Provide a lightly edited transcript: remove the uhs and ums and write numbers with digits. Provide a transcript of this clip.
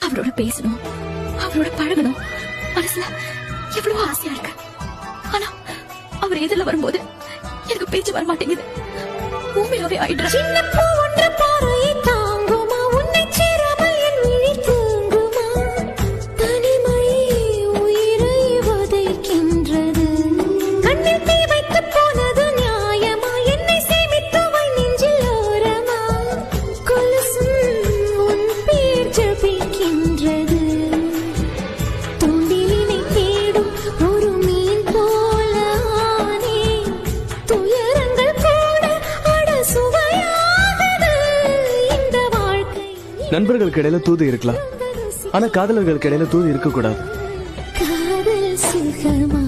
அவரோட பேசணும், அவரோட பழகணும், மனசுல எவ்வளவு ஆசையா இருக்கு. ஆனா அவர் எதிரில வரும்போது எனக்கு பேச்சு வர மாட்டேங்குது. ஊமையாவே ஆயிடுற. சின்ன பூ ஒன்று பார்வையை தாங்குமா, உன்னை சேராமல் என் விழி தூங்குமா, தனிமை உயிரை வதைக்கின்றது, கண்ணில் தீ வைத்து போனது நியாயமா, என்னை சேமித்தவை நெஞ்சில் ஓரமா, கொலுசும் உன் பேர் ஜபிக்கின்றது, தூண்டிலினை தேடும் ஒரு மீன் போல ஆனே, துயரங்கள் கூட அட சுவையானது இந்த வாழ்க்கை. நண்பர்களுக்கு இடையில தூது இருக்கலாம், ஆனா காதலர்களுக்கு இடையில தூது இருக்க கூடாது. காதல் சுகமா